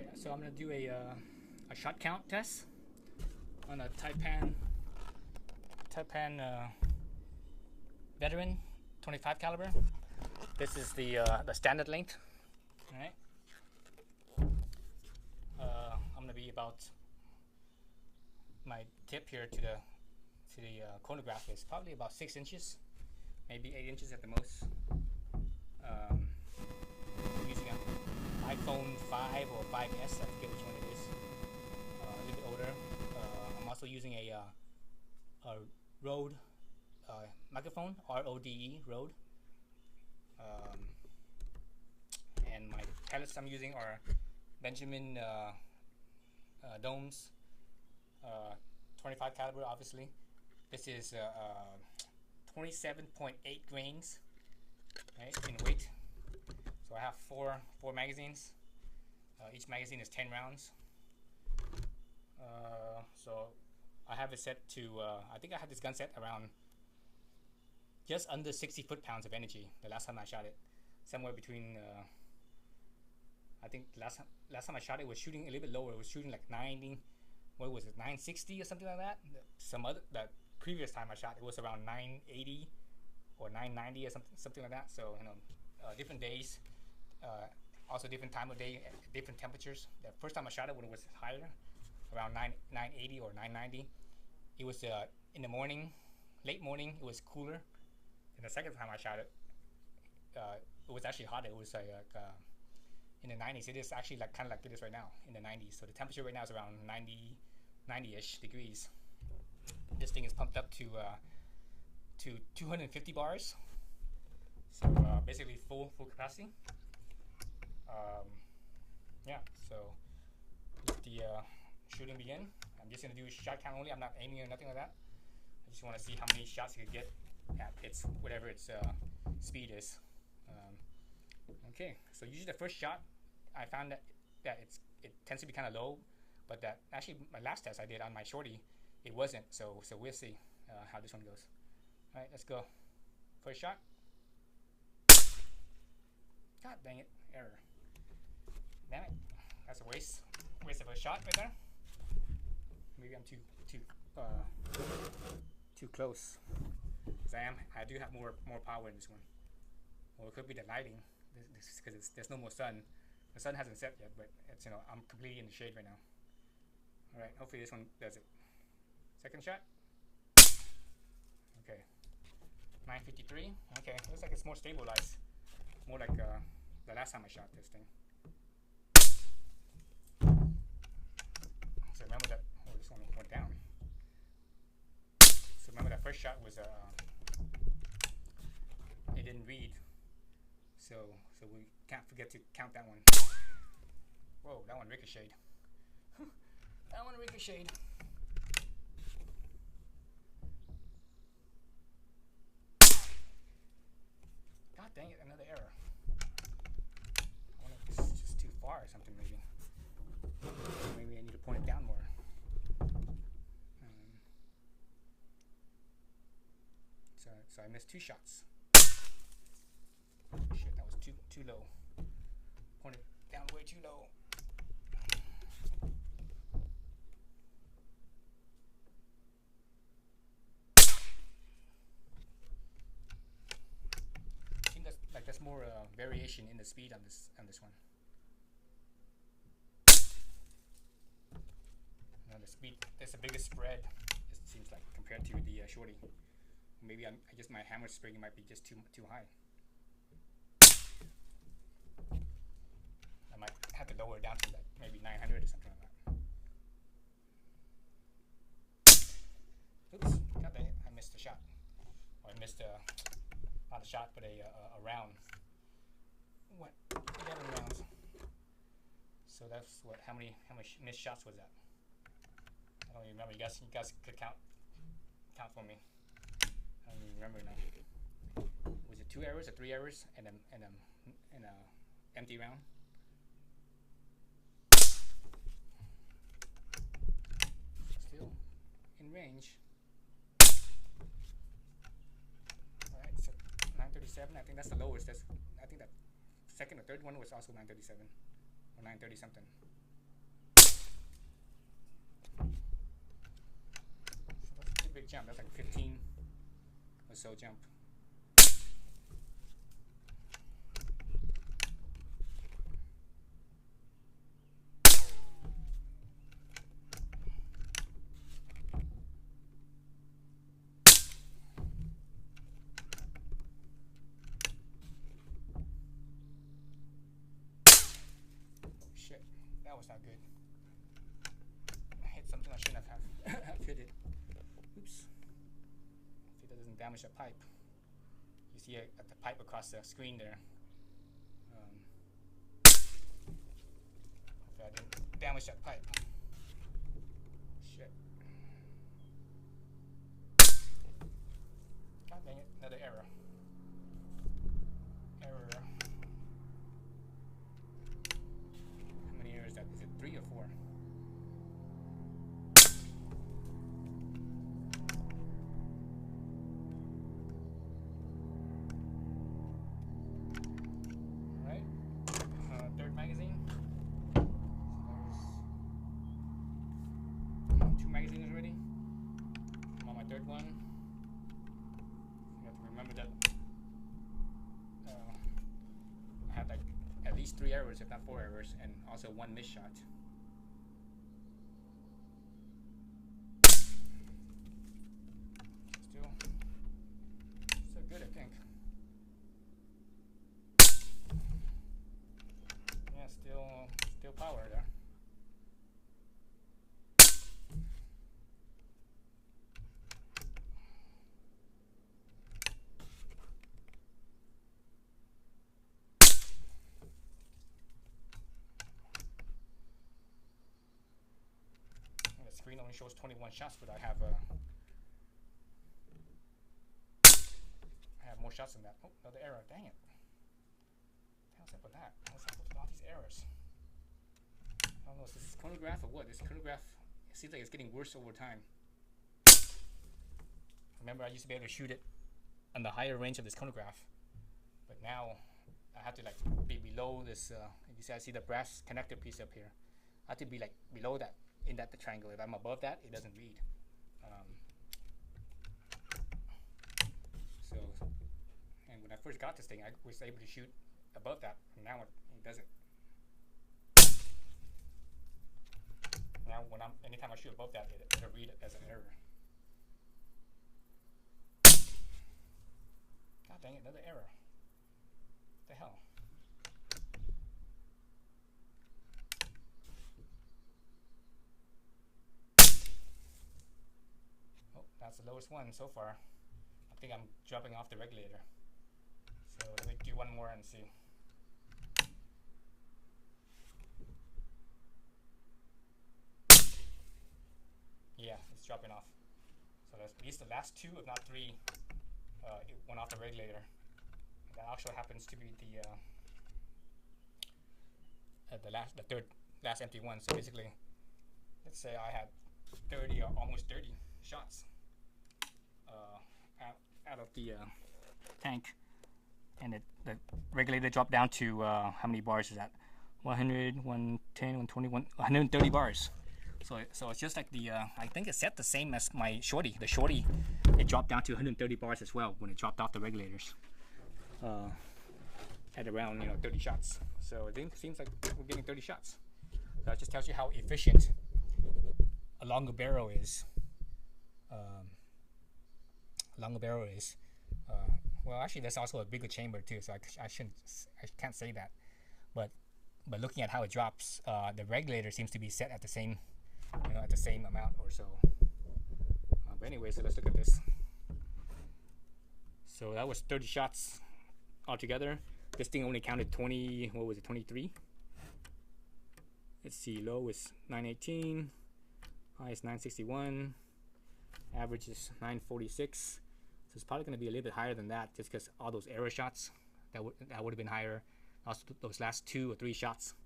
Alright, so I'm going to do a shot count test on a Taipan Veteran 25 caliber. This is the standard length. Alright. I'm going to be about, my tip here to the chronograph is probably about 6 inches, maybe 8 inches at the most. I'm using an iPhone 5 or 5S, I forget which one it is. A little bit older. I'm also using a Rode microphone, RODE, Rode. And my pellets I'm using are Benjamin Domes 25 caliber, obviously. This is 27.8 grains, right, in weight. So I have four magazines. Each magazine is 10 rounds. So I have it set to, I think I had this gun set around just under 60 foot-pounds of energy the last time I shot it. Somewhere between, I think last time I shot it was shooting a little bit lower. It was shooting like 90, what was it, 960 or something like that. That previous time I shot it was around 980 or 990 or something like that. So, you know, different days, also different time of day, different temperatures. The first time I shot it when it was higher, around 980 or 990, it was in the morning, late morning, it was cooler. And the second time I shot it, it was actually hotter. It was like in the 90s. It is actually like kind of like it is right now, in the 90s. So the temperature right now is around 90-ish degrees. This thing is pumped up to 250 bars. So basically full capacity. Yeah, so let the shooting begin. I'm just gonna do a shot count only. I'm not aiming or nothing like that. I just want to see how many shots you could get at its whatever its speed is. Okay, so usually the first shot, I found that it tends to be kind of low, but that actually my last test I did on my shorty, it wasn't. So we'll see how this one goes. All right, let's go. First shot. God dang it, error. Damn it, that's a waste of a shot right there. Maybe I'm too close. Cause I do have more power in this one. Or it could be the lighting, because there's no more sun. The sun hasn't set yet, but it's, you know, I'm completely in the shade right now. All right, hopefully this one does it. Second shot. Okay, 953. Okay, looks like it's more stabilized, more like the last time I shot this thing. So remember that. Oh, this one went down. So remember that first shot was it didn't read. So we can't forget to count that one. Whoa, that one ricocheted. That one ricocheted. God dang it, another error. I wonder if this is just too far or something, maybe. Maybe I need to point it down more. So I missed 2 shots. Shit, that was too low. Pointed down way too low. I think that's more variation in the speed on this one. You know, the speed, there's a bigger spread. It seems like compared to the shorty. Maybe I guess my hammer spring might be just too high. I might have to lower it down to like maybe 900 or something like that. Oops, god dang it, I missed a shot. Or I missed not a shot, but a round. What? 11 rounds. So that's what? How many missed shots was that? I don't even remember. You guys could count for me. I don't even remember now. Was it 2 errors or 3 errors and an empty round? Still in range. Alright, so 937. I think that's the lowest. I think that second or third one was also 937 or 930 something. jump. That's like 15 or so jump. Shit, that was not good. I hit something I shouldn't have hit it. Oops. See, that doesn't damage the pipe. You see at the pipe across the screen there. Hopefully I didn't damage that pipe. Shit. God dang it, another error. Error. How many errors is that? Is it 3 or 4? Alright. Third magazine. So there's 2 magazines already. I'm on my third one. You have to remember that I had like at least 3 errors, if not 4 errors, and also 1 missed shot. Still good, I think. Yeah, still power there. The screen only shows 21 shots, but I have more shots than that. Oh, another error. Dang it. What's up with that? What's up with all these errors? I don't know, is this chronograph or what? This chronograph, it seems like it's getting worse over time. Remember, I used to be able to shoot it on the higher range of this chronograph, but now I have to like be below this. You see, I see the brass connector piece up here. I have to be like below that, in that triangle. If I'm above that, it doesn't read. So, and when I first got this thing, I was able to shoot above that, and now it doesn't. Now, anytime I shoot above that, it'll read it as an error. God dang it, another error. What the hell? Oh, that's the lowest one so far. I think I'm dropping off the regulator. So let me do one more and see. Yeah, it's dropping off. So that's at least the last 2, if not 3, it went off the regulator. That actually happens to be the third last empty one. So basically, let's say I had 30 or almost 30 shots out of the tank, and the regulator dropped down to how many bars is that? 100, 110, 120, 130 bars. So it's just like the I think it's set the same as my shorty. The shorty, it dropped down to 130 bars as well when it dropped off the regulators. At around 30 shots. So it seems like we're getting 30 shots. So that just tells you how efficient a longer barrel is. Well, actually, there's also a bigger chamber too. So I can't say that. But looking at how it drops, the regulator seems to be set at the same, at the same amount or so. But anyway, so let's look at this. So that was 30 shots altogether. This thing only counted 20. What was it? 23. Let's see. Low is 918. High is 961. Average is 946. So it's probably going to be a little bit higher than that, just because all those error shots that would have been higher. Also, those last 2 or 3 shots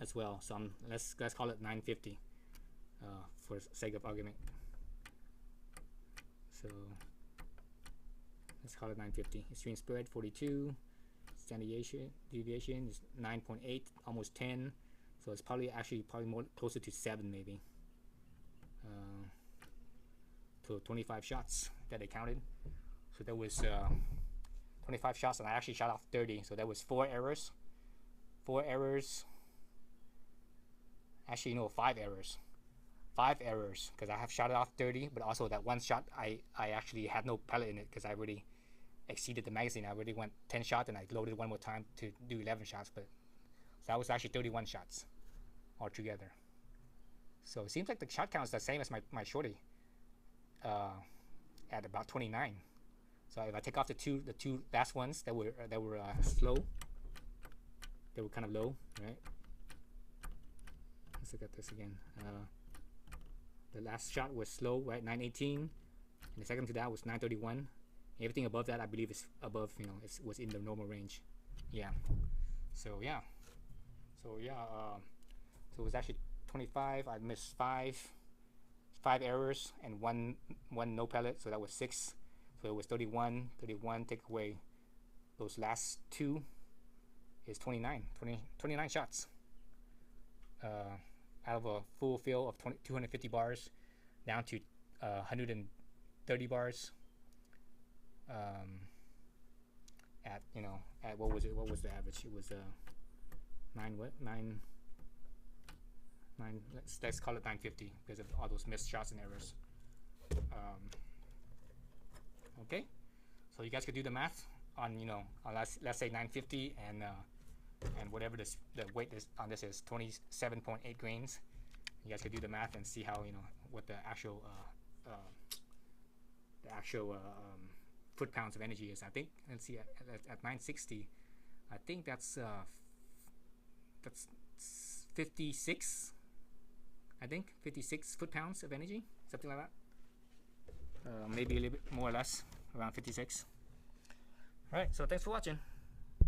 as well. So let's call it 950 for sake of argument. So let's call it 950. Extreme spread 42. Standard deviation is 9.8, almost 10. So it's probably more closer to 7 maybe. So 25 shots that they counted. So that was 25 shots, and I actually shot off 30. So that was 4 errors. 4 errors. Actually, no, 5 errors. 5 errors because I have shot it off 30, but also that one shot I actually had no pellet in it because I already exceeded the magazine. I already went 10 shots and I loaded one more time to do 11 shots, but so that was actually 31 shots altogether. So it seems like the shot count is the same as my shorty at about 29. So if I take off the two last ones that were slow, they were kind of low, right? Let's look at this again. The last shot was slow, right? 918, and the second to that was 931. Everything above that, I believe, is above, you know, it was in the normal range. Yeah. So yeah. So it was actually 25. I missed 5 errors and one no pellet, so that was 6. So it was 31. Take away those last 2 is 29 shots. Out of a full fill of 250 bars down to 130 bars. At, you know, at what was the average? It was 9 let's call it 950 because of all those missed shots and errors. Okay, so you guys could do the math on, you know, on let's say 950 and whatever the weight is on this is 27.8 grains. You guys could do the math and see how, you know, what the actual foot pounds of energy is. I think, let's see, at 960, I think that's 56. I think 56 foot pounds of energy, something like that. Maybe a little bit more or less, around 56. All right, so thanks for watching.